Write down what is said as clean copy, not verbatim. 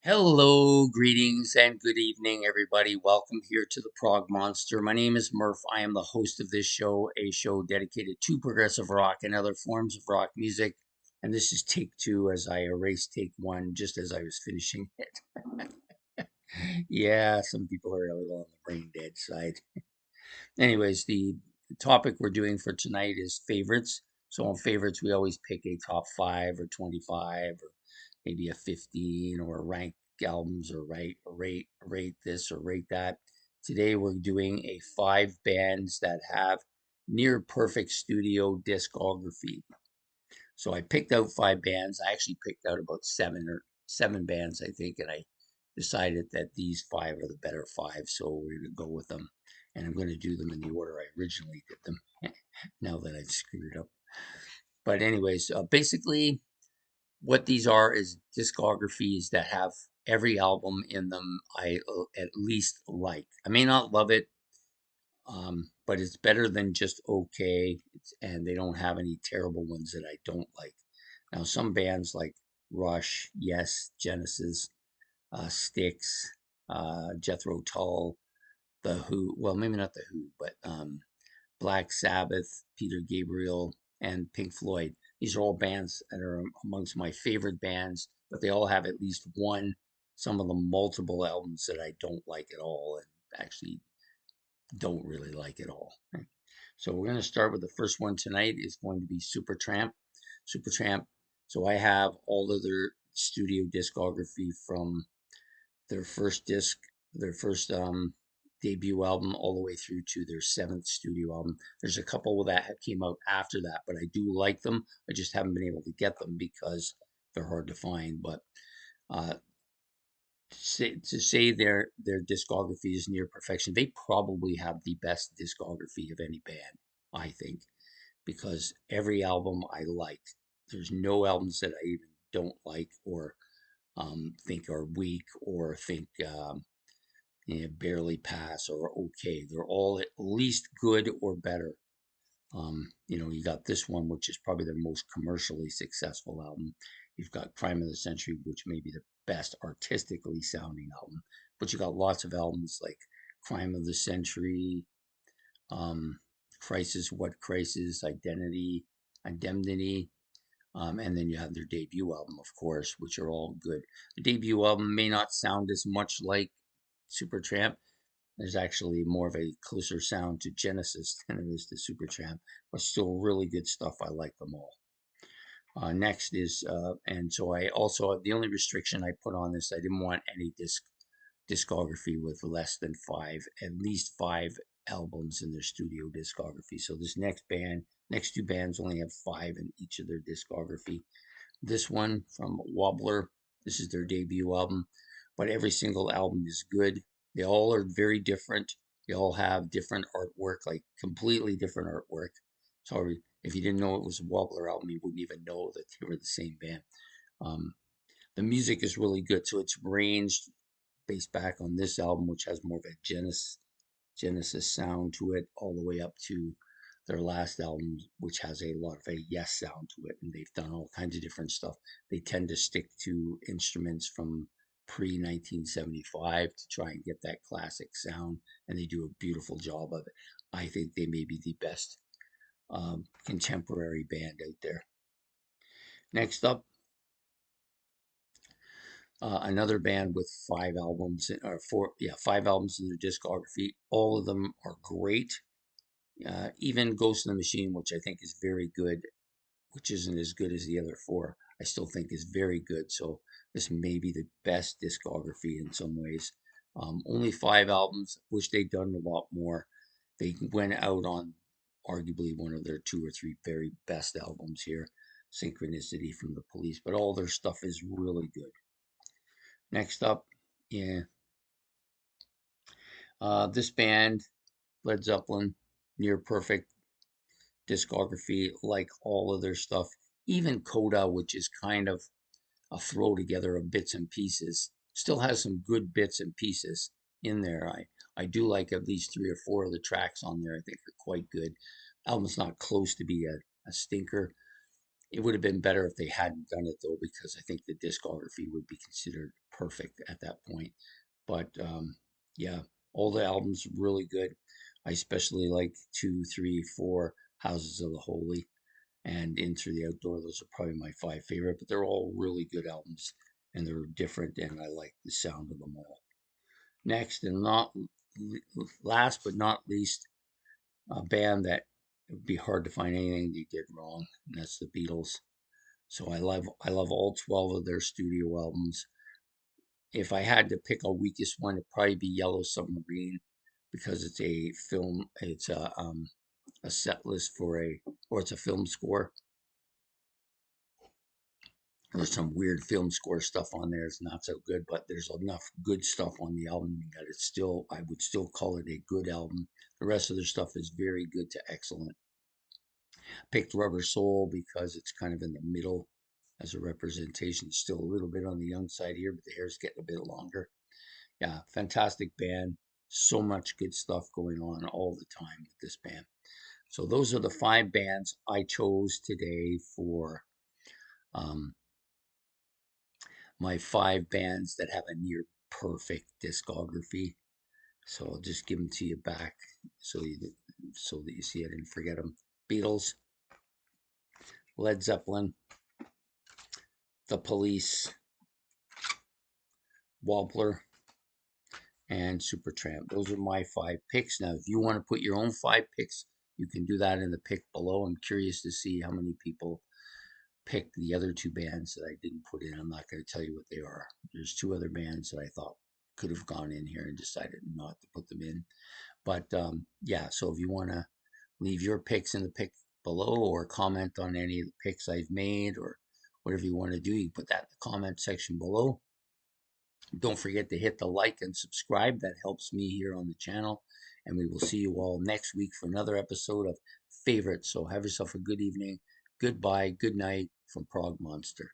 Hello, greetings, and good evening, everybody. Welcome here to the Prog Monster. My name is Murph. I am the host of this show, a show dedicated to progressive rock and other forms of rock music. And this is take two as I erased take one just as I was finishing it. Yeah, some people are a little on the brain dead side. Anyways, the topic we're doing for tonight is favorites. So on favorites, we always pick a top 5 or 25 or maybe a 15 or rank albums or rate this or rate that. Today we're doing a 5 bands that have near perfect studio discography. So I picked out 5 bands. I actually picked out about 7 bands, I think, and I decided that these 5 are the better 5. So we're gonna go with them, and I'm gonna do them in the order I originally did them. Now that I've screwed it up. But anyways, basically, what these are is discographies that have every album in them I at least like. I may not love it, but it's better than just okay. And they don't have any terrible ones that I don't like. Now, some bands like Rush, Yes, Genesis, Styx, Jethro Tull, The Who. Well, maybe not The Who, but Black Sabbath, Peter Gabriel, and Pink Floyd. These are all bands that are amongst my favorite bands, but they all have at least one, some of them multiple albums that I don't like at all, and actually don't really like at all. So we're going to start with the first one tonight is going to be Supertramp. Supertramp. So I have all of their studio discography from their first disc, their first debut album, all the way through to their 7th studio album. There's a couple that came out after that, but I do like them. I just haven't been able to get them because they're hard to find. But uh, to say their discography is near perfection, they probably have the best discography of any band, I think, because every album I like. There's no albums that I even don't like or think are weak or think barely pass or okay. They're all at least good or better. You got this one, which is probably their most commercially successful album. You've got Crime of the Century, which may be the best artistically sounding album. But you got lots of albums like Crime of the Century, um, Crisis, What Crisis, Indemnity, and then you have their debut album, of course, which are all good. The debut album may not sound as much like Supertramp. There's actually more of a closer sound to Genesis than it is to Supertramp, but still really good stuff. I like them all. Next is, and so I also, the only restriction I put on this, I didn't want any discography with less than 5, at least 5 albums in their studio discography. So this next 2 bands only have 5 in each of their discography. This one from Wobbler, this is their debut album, but every single album is good. They all are very different. They all have different artwork, like completely different artwork. Sorry, if you didn't know it was a Wobbler album, you wouldn't even know that they were the same band. Um, the music is really good, so it's ranged based back on this album, which has more of a Genesis sound to it, all the way up to their last album, which has a lot of a Yes sound to it. And they've done all kinds of different stuff. They tend to stick to instruments from pre 1975 to try and get that classic sound, and they do a beautiful job of it. I think they may be the best contemporary band out there. Next up, another band with 5 albums or 5 albums in their discography. All of them are great. Even Ghost in the Machine, which I think is very good, which isn't as good as the other 4, I still think is very good. So this may be the best discography in some ways. Only 5 albums. Wish they'd done a lot more. They went out on arguably one of their 2 or 3 very best albums here, Synchronicity from the Police. But all their stuff is really good. Next up, yeah, this band, Led Zeppelin, near perfect discography, like all of their stuff. Even Coda, which is kind of a throw together of bits and pieces, still has some good bits and pieces in there. I do like at least 3 or 4 of the tracks on there. I think are quite good. Album's not close to be a stinker. It would have been better if they hadn't done it though, because I think the discography would be considered perfect at that point. But yeah, all the albums are really good. I especially like 2, 3, 4, Houses of the Holy, and In Through the Outdoor. Those are probably my 5 favorite, but they're all really good albums, and they're different, and I like the sound of them all. Next, and not last but not least, a band that it would be hard to find anything they did wrong, and that's the Beatles. So I love all 12 of their studio albums. If I had to pick a weakest one, it'd probably be Yellow Submarine, because it's a film. It's a set list for or it's a film score. There's some weird film score stuff on there. It's not so good, but there's enough good stuff on the album that I would still call it a good album. The rest of their stuff is very good to excellent. Picked Rubber Soul because it's kind of in the middle as a representation. It's still a little bit on the young side here, but the hair's getting a bit longer. Yeah, fantastic band. So much good stuff going on all the time with this band. So those are the 5 bands I chose today for um, my 5 bands that have a near perfect discography. So I'll just give them to you back so that you see I didn't forget them. Beatles, Led Zeppelin, The Police, Wobbler, and Supertramp. Those are my 5 picks. Now, if you want to put your own 5 picks, you can do that in the pick below. I'm curious to see how many people picked the other 2 bands that I didn't put in. I'm not going to tell you what they are. There's 2 other bands that I thought could have gone in here and decided not to put them in. But yeah, so if you want to leave your picks in the pick below, or comment on any of the picks I've made, or whatever you want to do, you put that in the comment section below. Don't forget to hit the like and subscribe. That helps me here on the channel. And we will see you all next week for another episode of Favorites. So have yourself a good evening. Goodbye. Good night from Prog Monster.